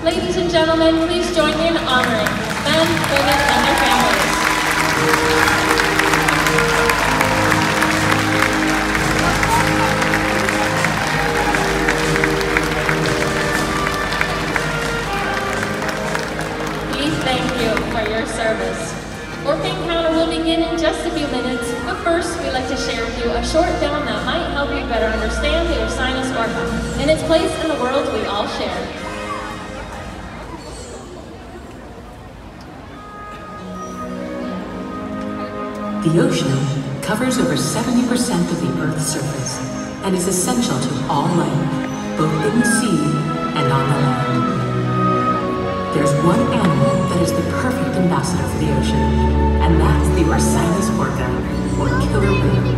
Ladies and gentlemen, please join me in honoring men, women, and their families. We thank you for your service. Orca Encounter will begin in just a few minutes, but first we'd like to share with you a short film that might help you better understand the Orcinus Orca and its place in the world we all share. The ocean covers over 70% of the Earth's surface and is essential to all life, both in the sea and on the land. There's one animal that is the perfect ambassador for the ocean, and that's the Orcinus Orca, or killer whale.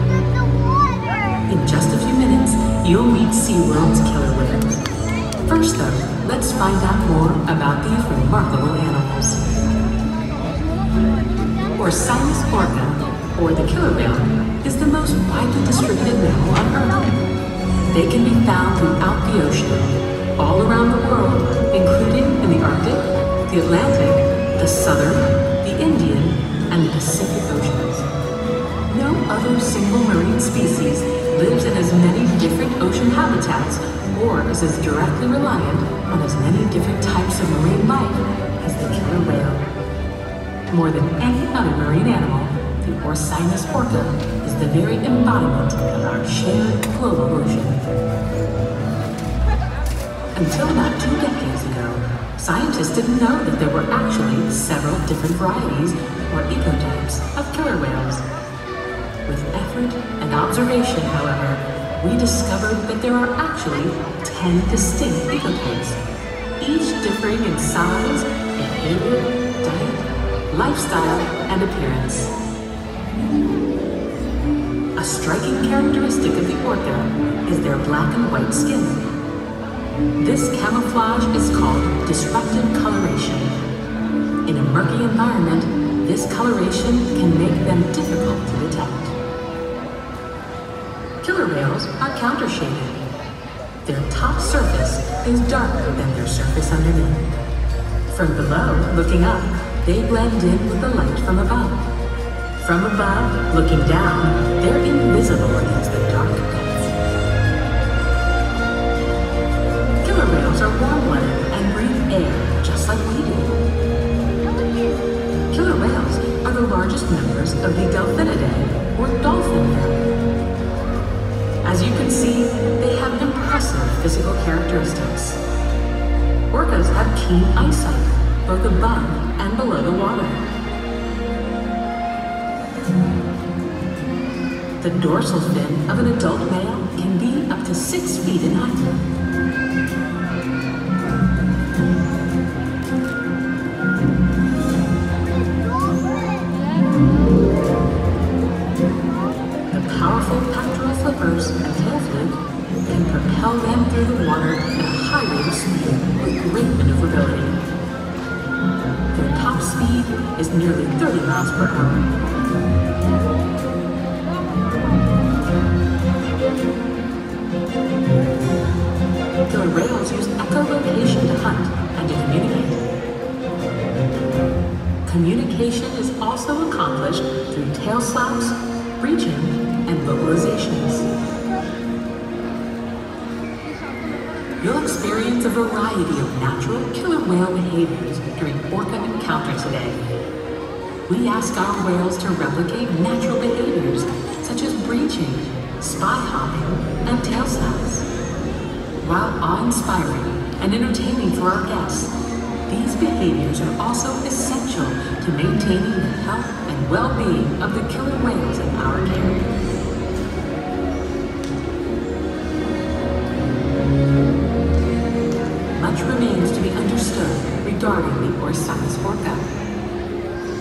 In just a few minutes, you'll meet SeaWorld's killer whales. First though, let's find out more about these remarkable animals. Orcinus Orca, or the killer whale, is the most widely distributed mammal on Earth. They can be found throughout the ocean, all around the world, including in the Arctic, the Atlantic, the Southern, the Indian, and the Pacific Oceans. No other single marine species lives in as many different ocean habitats or is as directly reliant on as many different types of marine life as the killer whale. More than any other marine animal, the Orcinus Orca is the very embodiment of our shared global ocean. Until about 2 decades ago, scientists didn't know that there were actually several different varieties or ecotypes of killer whales. With effort and observation, however, we discovered that there are actually 10 distinct ecotypes, each differing in size, behavior, diet, lifestyle, and appearance. A striking characteristic of the orca is their black and white skin. This camouflage is called disruptive coloration. In a murky environment, this coloration can make them difficult to detect. Killer whales are countershaded. Their top surface is darker than their surface underneath. From below, looking up, they blend in with the light from above. From above, looking down, they're invisible against the dark depths. Killer whales are warm-blooded and breathe air just like we do. Killer whales are the largest members of the Delphinidae, or dolphin family. As you can see, they have impressive physical characteristics. Orcas have keen eyesight, both above and below the water. The dorsal fin of an adult male can be up to 6 feet in height. The powerful pectoral flippers and tail fluke can propel them through the water at a high rate of speed with great maneuverability. Their top speed is nearly 30 miles per hour. Killer whales use echolocation to hunt and to communicate. Communication is also accomplished through tail slaps, breaching, and vocalizations. You'll experience a variety of natural killer whale behaviors during Orca Encounter today. We ask our whales to replicate natural behaviors such as breaching, spy hopping, and tail slaps. While awe-inspiring and entertaining for our guests, these behaviors are also essential to maintaining the health and well-being of the killer whales in our care. Much remains to be understood regarding the Orcinus orca.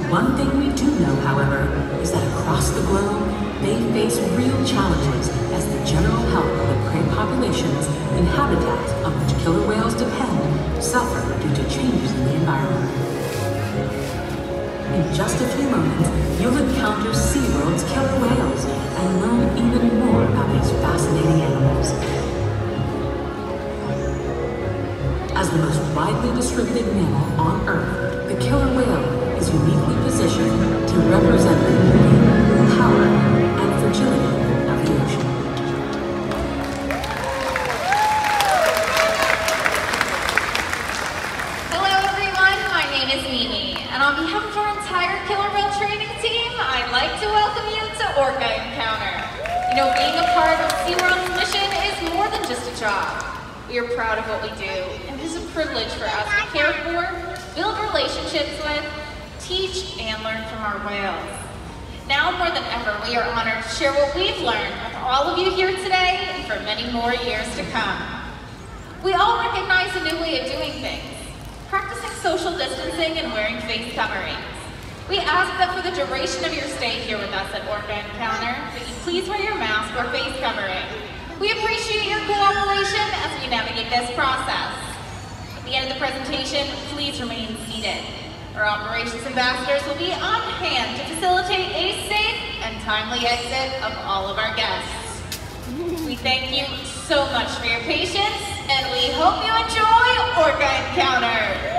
One thing we do know, however, is that across the globe, they face real challenges as the general health of the prey populations and habitats on which killer whales depend suffer due to changes in the environment. In just a few moments, you'll encounter SeaWorld's killer whales and learn even more about these fascinating animals. As the most widely distributed mammal on Earth, the killer whale is uniquely positioned to represent the beauty, power, and fragility of the ocean. Hello everyone, my name is Mimi, and on behalf of our entire killer whale training team, I'd like to welcome you to Orca Encounter. You know, being a part of SeaWorld's mission is more than just a job. We are proud of what we do, and it is a privilege for us to care for, build relationships with, teach, and learn from our whales. Now more than ever, we are honored to share what we've learned with all of you here today and for many more years to come. We all recognize a new way of doing things, practicing social distancing and wearing face coverings. We ask that for the duration of your stay here with us at Orca Encounter, that you please wear your mask or face covering. We appreciate your cooperation as we navigate this process. At the end of the presentation, please remain seated. Our operations ambassadors will be on hand to facilitate a safe and timely exit of all of our guests. We thank you so much for your patience, and we hope you enjoy Orca Encounter.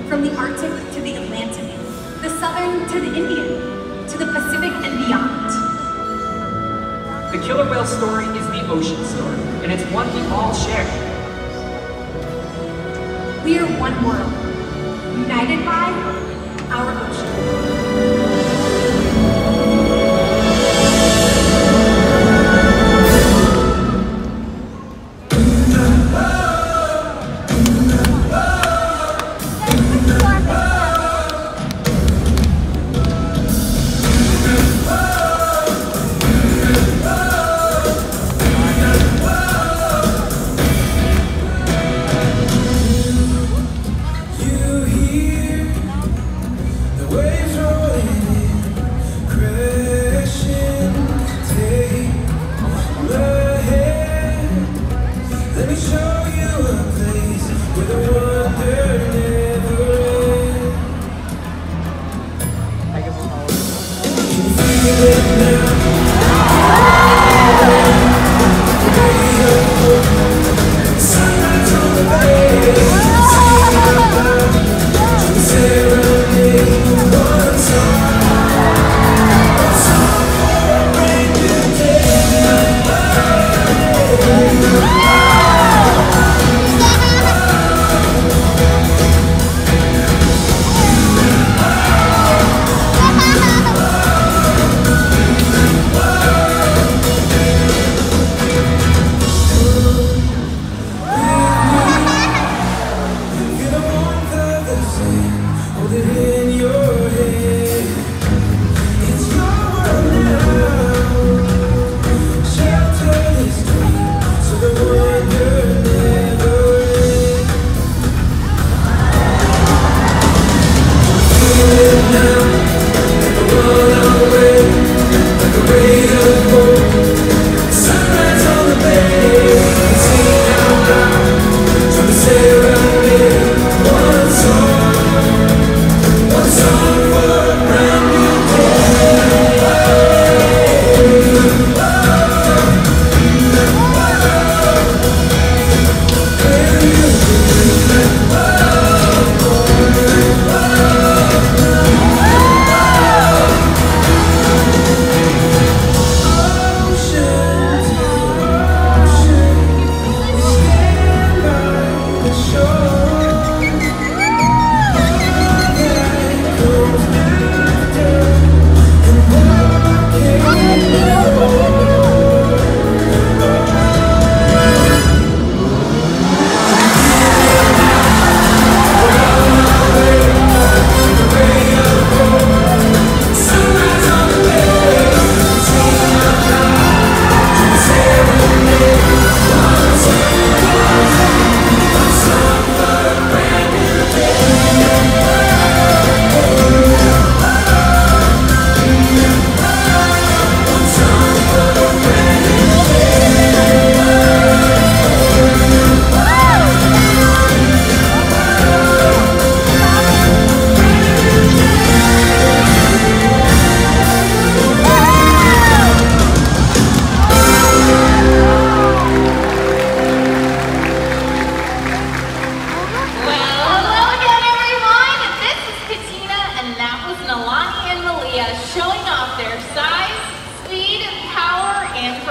From the Arctic to the Atlantic, the Southern to the Indian. The killer whale story is the ocean story, and it's one we all share. We are one world, united by our ocean.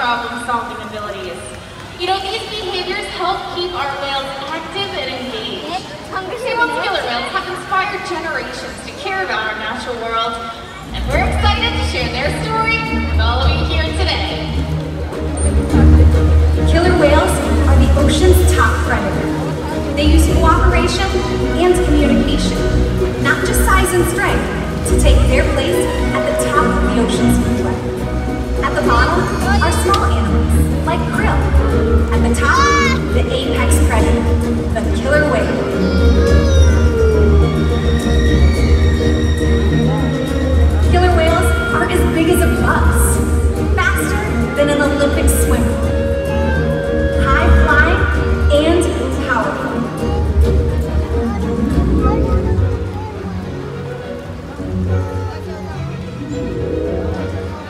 problem-solving abilities. You know, these behaviors help keep our whales active and engaged. Seaworld's killer whales have inspired generations to care about our natural world, and we're excited to share their story with all of you here today. Killer whales are the ocean's top predator. They use cooperation and communication, not just size and strength, to take their place at the top of the ocean's food web. At the bottom are small animals, like krill. At the top, the apex predator, the killer whale. Killer whales are as big as a bus, faster than an Olympic swimmer, high-flying and powerful.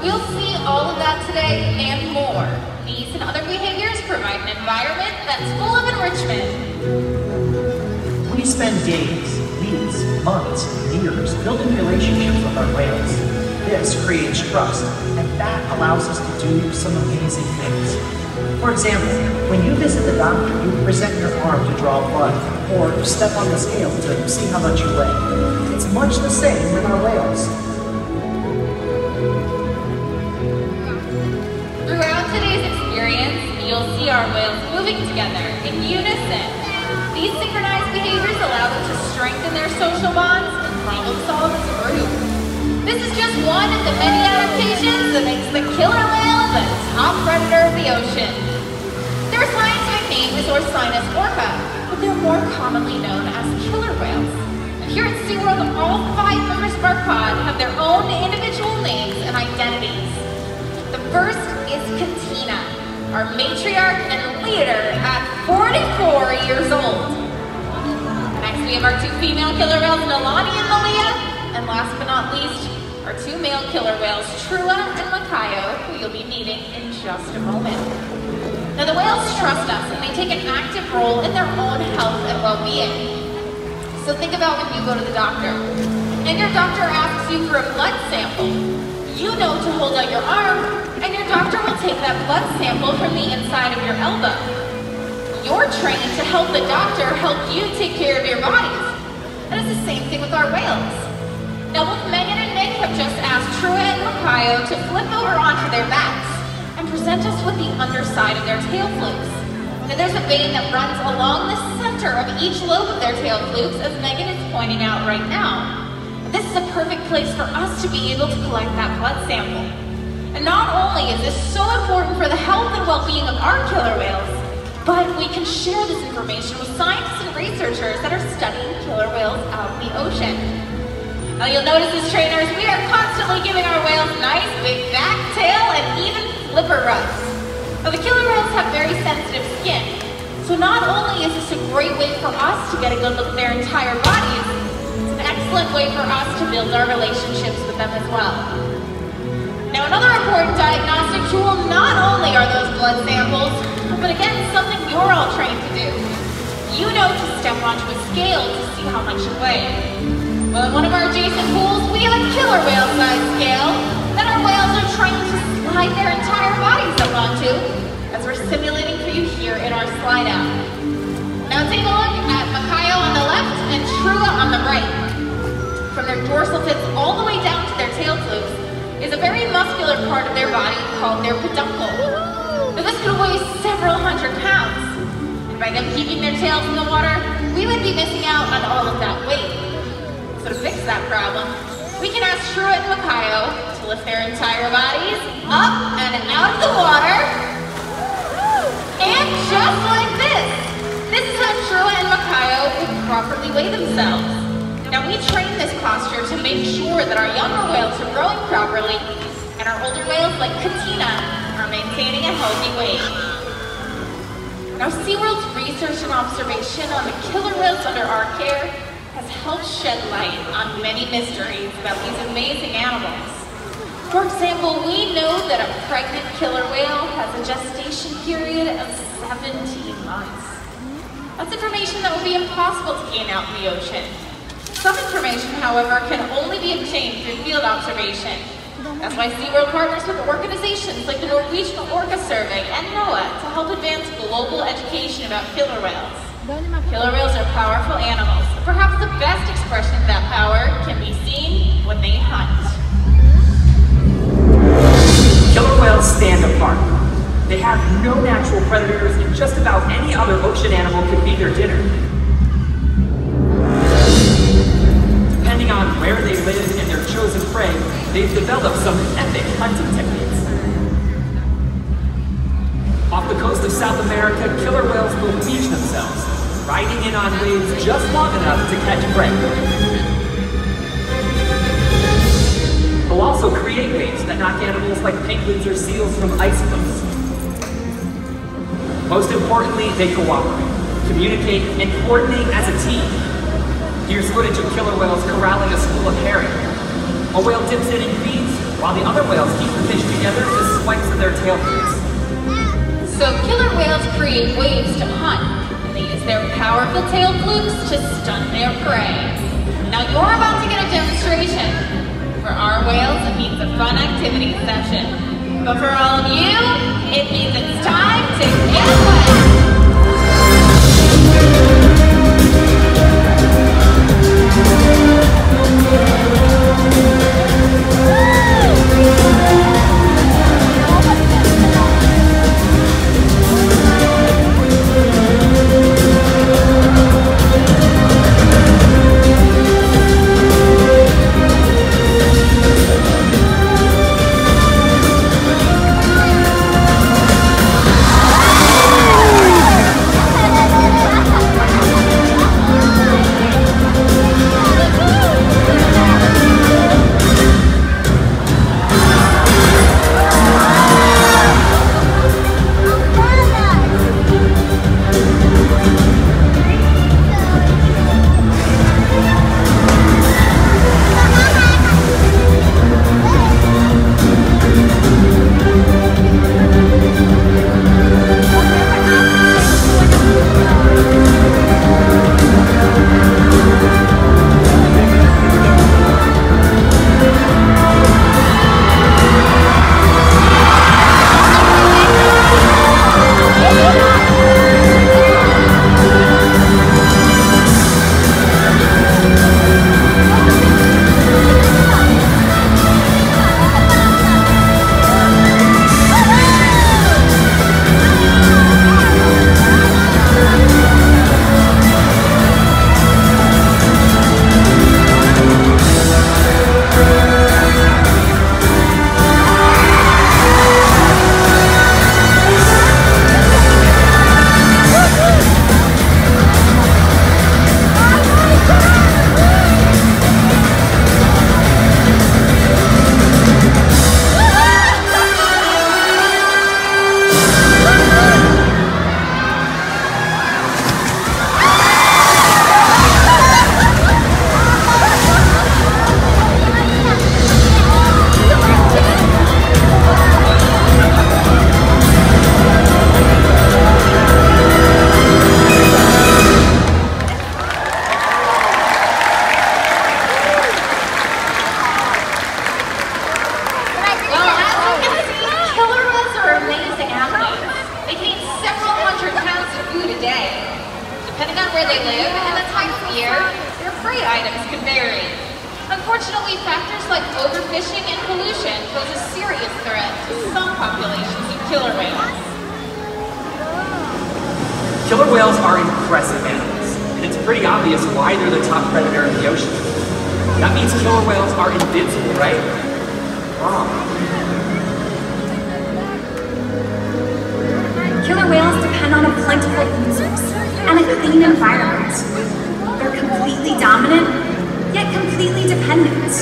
We'll see all of that today and more. These and other behaviors provide an environment that's full of enrichment. We spend days, weeks, months, years building relationships with our whales. This creates trust and that allows us to do some amazing things. For example, when you visit the doctor, you present your arm to draw blood, or step on the scale to see how much you weigh. It's much the same with our whales. Throughout today's experience, you'll see our whales moving together in unison. These synchronized behaviors allow them to strengthen their social bonds and problem solve as a group. This is just one of the many adaptations that makes the killer whale the top predator of the ocean. Their scientific name is Orcinus orca, but they're more commonly known as killer whales. And here at SeaWorld, all 5 members of our pod have their own individual names and identities. The first is Katina, our matriarch and leader at 44 years old. Next, we have our 2 female killer whales, Nalani and Malia. And last but not least, our 2 male killer whales, Trua and Makayo, who you'll be meeting in just a moment. Now, the whales trust us, and they take an active role in their own health and well-being. So think about when you go to the doctor, and your doctor asks you for a blood sample. You know to hold out your arm, and your doctor will take that blood sample from the inside of your elbow. You're trained to help the doctor help you take care of your bodies. And it's the same thing with our whales. Now, both Megan and Nick have just asked Trua and Makayo to flip over onto their backs and present us with the underside of their tail flukes. Now, there's a vein that runs along the center of each lobe of their tail flukes, as Megan is pointing out right now. This is a perfect place for us to be able to collect that blood sample. And not only is this so important for the health and well-being of our killer whales, but we can share this information with scientists and researchers that are studying killer whales out in the ocean. Now, you'll notice as trainers, we are constantly giving our whales nice big back, tail, and even flipper rubs. Now, the killer whales have very sensitive skin, so not only is this a great way for us to get a good look at their entire bodies, it's an excellent way for us to build our relationships with them as well. Now, another important diagnostic tool not only are those blood samples, but again, something you're all trained to do. You know to step onto a scale to see how much you weigh. Well, in one of our adjacent pools, we have a killer whale size scale that our whales are trained to slide their entire bodies up onto, as we're simulating for you here in our slide out. Now take a look at Makayo on the left and Trua on the right. From their dorsal tips all the way down to their tail flukes is a very muscular part of their body called their peduncle. Now, this could weigh several hundred pounds. And by them keeping their tails in the water, we would be missing out on all of that weight. So to fix that problem, we can ask Trua and Makayo to lift their entire bodies up and out of the water. And just like this. This is how Trua and Makayo would properly weigh themselves. Now, we train this posture to make sure that our younger whales are growing properly and our older whales like Katina are maintaining a healthy weight. Now, SeaWorld's research and observation on the killer whales under our care has helped shed light on many mysteries about these amazing animals. For example, we know that a pregnant killer whale has a gestation period of 17 months. That's information that would be impossible to gain out in the ocean. Some information, however, can only be obtained through field observation. That's why SeaWorld partners with organizations like the Norwegian Orca Survey and NOAA to help advance global education about killer whales. Killer whales are powerful animals. Perhaps the best expression of that power can be seen when they hunt. Killer whales stand apart. They have no natural predators, and just about any other ocean animal could be their dinner. Depending on where they live and their chosen prey, they've developed some epic hunting techniques. Off the coast of South America, killer whales will beach themselves, riding in on waves just long enough to catch prey. They'll also create waves that knock animals like penguins or seals from ice cliffs. Most importantly, they cooperate, communicate, and coordinate as a team. Here's footage of killer whales corralling a school of herring. A whale dips in and feeds, while the other whales keep the fish together with swipes of their tail fins. So killer whales create waves to hunt. They use their powerful tail flukes to stun their prey. Now you're about to get a demonstration. For our whales, it means a fun activity session. But for all of you, it means it's time to get away. Unfortunately, factors like overfishing and pollution pose a serious threat to some populations of killer whales. Killer whales are impressive animals, and it's pretty obvious why they're the top predator in the ocean. That means killer whales are invincible, right? Wrong. Killer whales depend on a plentiful food source and a clean environment. They're completely dominant, yet completely dependent.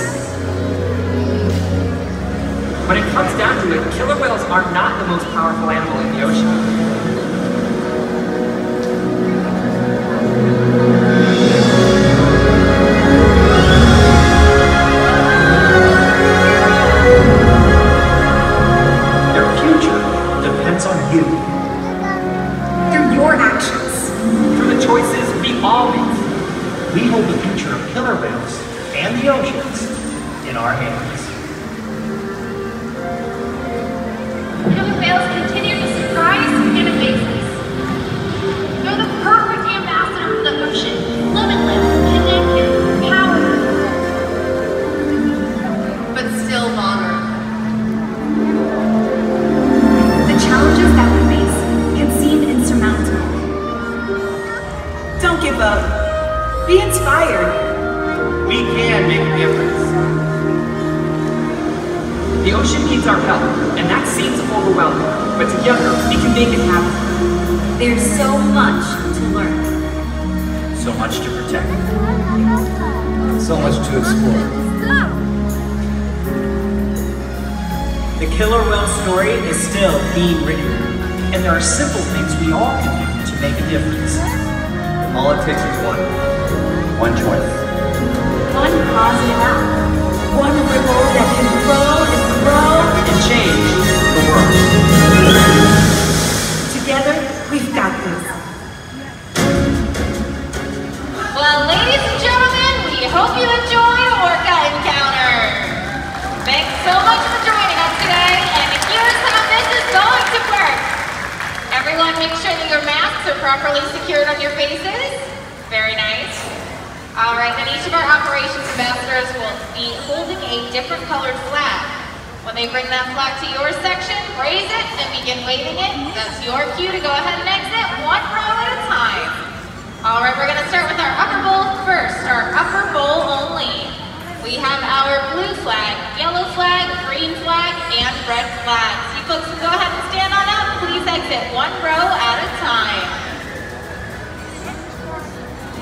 When it comes down to it, killer whales are not the most powerful animal in the ocean. Their future depends on you. They're your actions. Through the choices we all make. We hold the future of killer whales and the oceans in our hands. Killer whales continue to surprise and amaze us. They're the perfect ambassador for the ocean, limitless, connected, powerful, but still vulnerable. The challenges that we face can seem insurmountable. Don't give up. Be inspired. We can make a difference. The ocean needs our help, and that seems overwhelming, but together we can make it happen. There's so much to learn. So much to protect. So much to explore. The killer whale story is still being written, and there are simple things we all can do to make a difference. All it takes is one choice. One positive act. One ripple that can grow and grow And change the world. together. We've got this. Well, ladies and gentlemen, we hope you enjoyed Orca Encounter. Thanks so much for joining us today, and here's Everyone make sure that your masks are properly secured on your faces. Very nice. All right, then each of our operations ambassadors will be holding a different colored flag. When they bring that flag to your section, raise it and begin waving it. That's your cue to go ahead and exit one row at a time. All right, we're gonna start with our upper bowl first, our upper bowl only. We have our blue flag, yellow flag, green flag, and red flag. So you folks can go ahead and stand on up. Please exit one row at a time.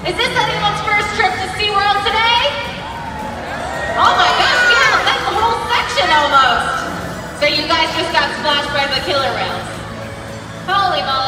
Is this anyone's first trip to SeaWorld today? Oh my gosh, yeah, that's the whole section almost. So you guys just got splashed by the killer whales. Holy moly.